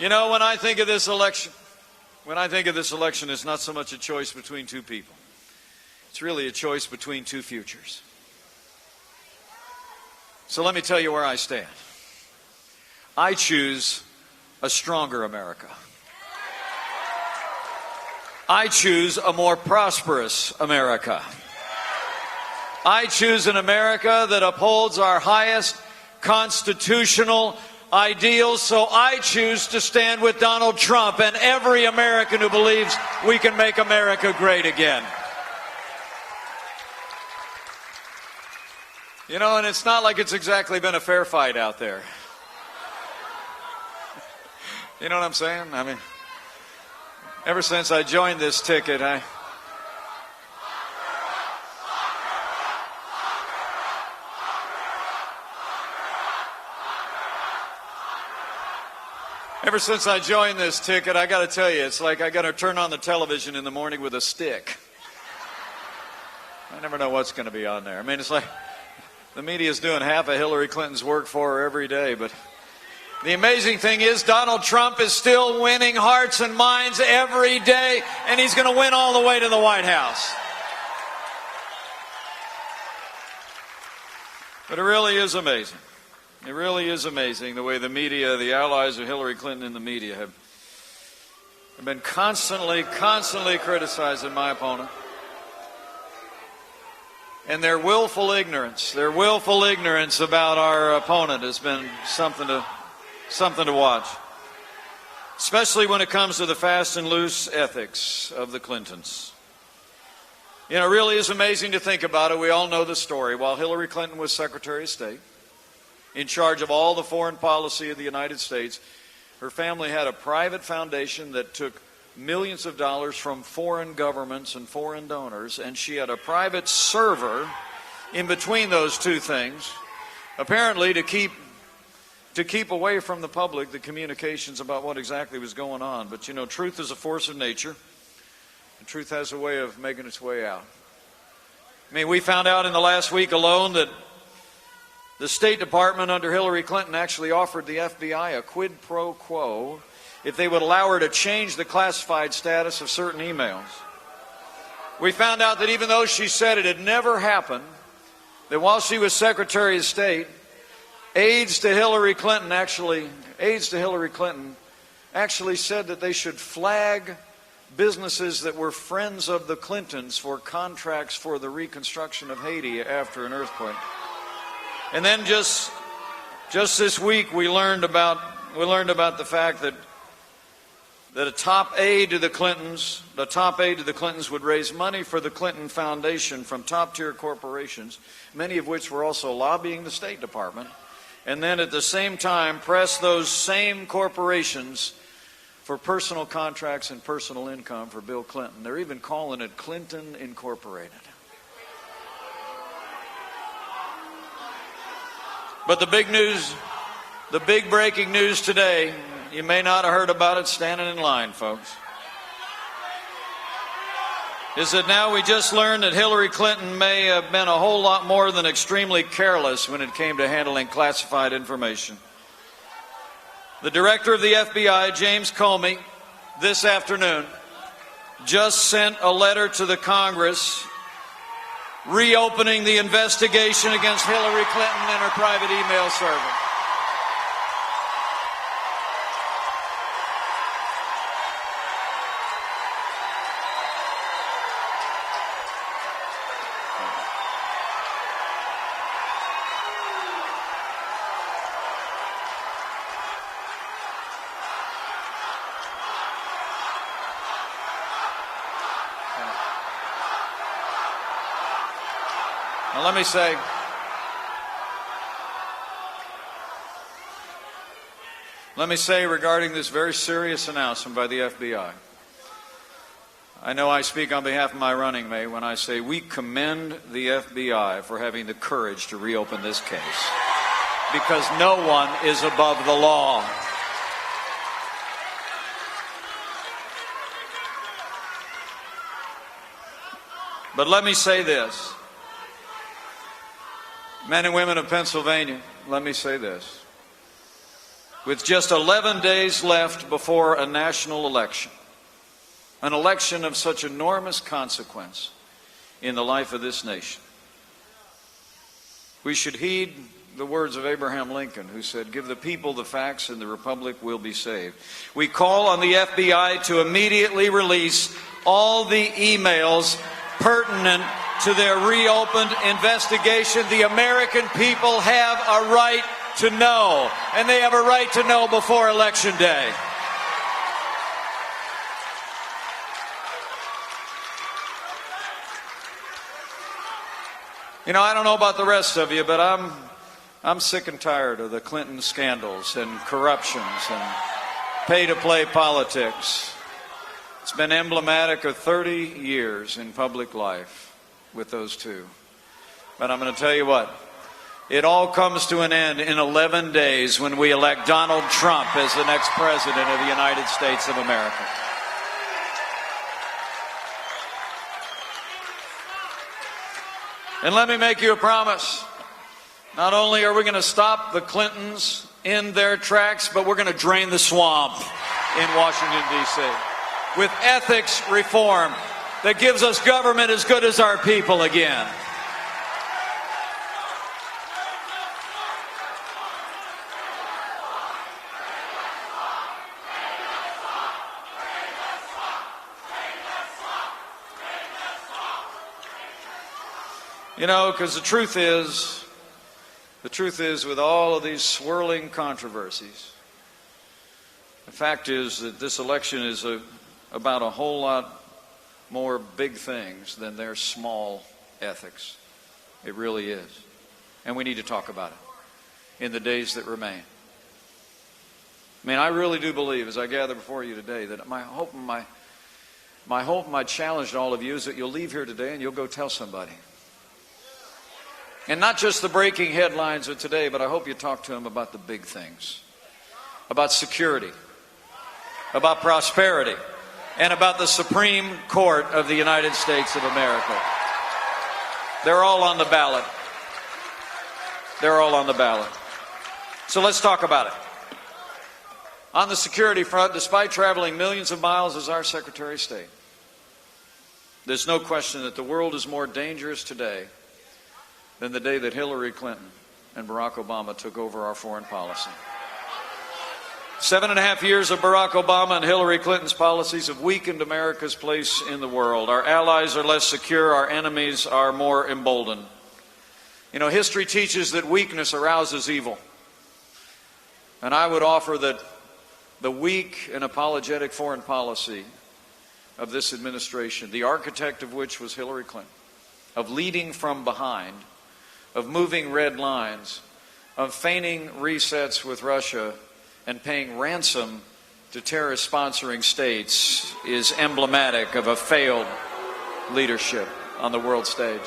You know, when I think of this election, it's not so much a choice between two people. It's really a choice between two futures. So let me tell you where I stand. I choose a stronger America. I choose a more prosperous America. I choose an America that upholds our highest constitutional ideals, so I choose to stand with Donald Trump and every American who believes we can make America great again. You know, and it's not like it's exactly been a fair fight out there. You know what I'm saying? I mean, ever since I joined this ticket, I got to tell you, it's like I got to turn on the television in the morning with a stick. I never know what's going to be on there. I mean, it's like the media's doing half of Hillary Clinton's work for her every day. But the amazing thing is Donald Trump is still winning hearts and minds every day, and he's going to win all the way to the White House. But it really is amazing. It really is amazing the way the media, the allies of Hillary Clinton in the media, have been constantly criticizing my opponent. And their willful ignorance about our opponent has been something to watch. Especially when it comes to the fast and loose ethics of the Clintons. You know, it really is amazing to think about it. We all know the story. While Hillary Clinton was Secretary of State, in charge of all the foreign policy of the United States, her family had a private foundation that took millions of dollars from foreign governments and foreign donors, and she had a private server in between those two things, apparently to keep away from the public the communications about what exactly was going on. But you know, truth is a force of nature, and truth has a way of making its way out. I mean, we found out in the last week alone that the State Department under Hillary Clinton actually offered the FBI a quid pro quo if they would allow her to change the classified status of certain emails. We found out that even though she said it had never happened, that while she was Secretary of State, aides to Hillary Clinton actually said that they should flag businesses that were friends of the Clintons for contracts for the reconstruction of Haiti after an earthquake. And then just this week we learned about the fact that a top aide to the Clintons would raise money for the Clinton Foundation from top-tier corporations, many of which were also lobbying the State Department, and then at the same time press those same corporations for personal contracts and personal income for Bill Clinton. They're even calling it Clinton Incorporated. But the big breaking news today, you may not have heard about it standing in line, folks, is that now we just learned that Hillary Clinton may have been a whole lot more than extremely careless when it came to handling classified information. The director of the FBI, James Comey, this afternoon just sent a letter to the Congress reopening the investigation against Hillary Clinton and her private email server. Now let me say regarding this very serious announcement by the FBI, I know I speak on behalf of my running mate when I say we commend the FBI for having the courage to reopen this case, because no one is above the law. But let me say this. Men and women of Pennsylvania, let me say this. with just 11 days left before a national election, an election of such enormous consequence in the life of this nation, we should heed the words of Abraham Lincoln, who said, "Give the people the facts and the republic will be saved." We call on the FBI to immediately release all the emails pertinent to their reopened investigation. The American people have a right to know, and they have a right to know before Election Day. You know, I don't know about the rest of you, but I'm sick and tired of the Clinton scandals and corruptions and pay-to-play politics. It's been emblematic of 30 years in public life with those two. But I'm going to tell you what, it all comes to an end in 11 days when we elect Donald Trump as the next president of the United States of America. And let me make you a promise. Not only are we going to stop the Clintons in their tracks, but we're going to drain the swamp in Washington, D.C. with ethics reform that gives us government as good as our people again. You know, because the truth is with all of these swirling controversies, the fact is that this election is about a whole lot more big things than their small ethics. It really is. And we need to talk about it in the days that remain. I mean, I really do believe, as I gather before you today, that my hope and my challenge to all of you is that you'll leave here today and you'll go tell somebody. And not just the breaking headlines of today, but I hope you talk to them about the big things, about security, about prosperity, and about the Supreme Court of the United States of America. They're all on the ballot. They're all on the ballot. So let's talk about it. On the security front, despite traveling millions of miles as our Secretary of State, there's no question that the world is more dangerous today than the day that Hillary Clinton and Barack Obama took over our foreign policy. 7.5 years of Barack Obama and Hillary Clinton's policies have weakened America's place in the world. Our allies are less secure, our enemies are more emboldened. You know, history teaches that weakness arouses evil. And I would offer that the weak and apologetic foreign policy of this administration, the architect of which was Hillary Clinton, of leading from behind, of moving red lines, of feigning resets with Russia and paying ransom to terrorist sponsoring states is emblematic of a failed leadership on the world stage.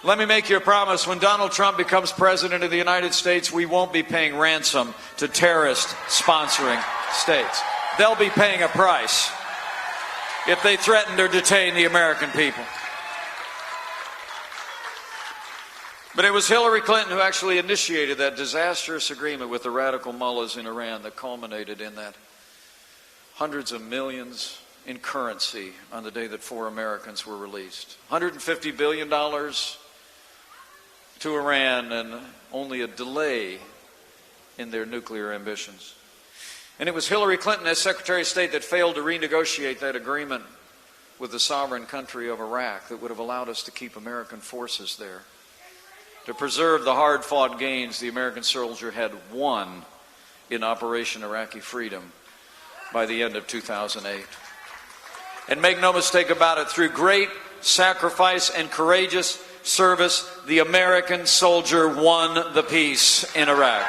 Let me make you a promise. When Donald Trump becomes president of the United States, we won't be paying ransom to terrorist sponsoring states. They'll be paying a price if they threaten or detain the American people. But it was Hillary Clinton who actually initiated that disastrous agreement with the radical mullahs in Iran that culminated in that hundreds of millions in currency on the day that 4 Americans were released. $150 billion to Iran and only a delay in their nuclear ambitions. And it was Hillary Clinton as Secretary of State that failed to renegotiate that agreement with the sovereign country of Iraq that would have allowed us to keep American forces there, to preserve the hard-fought gains the American soldier had won in Operation Iraqi Freedom by the end of 2008. And make no mistake about it, through great sacrifice and courageous service, the American soldier won the peace in Iraq.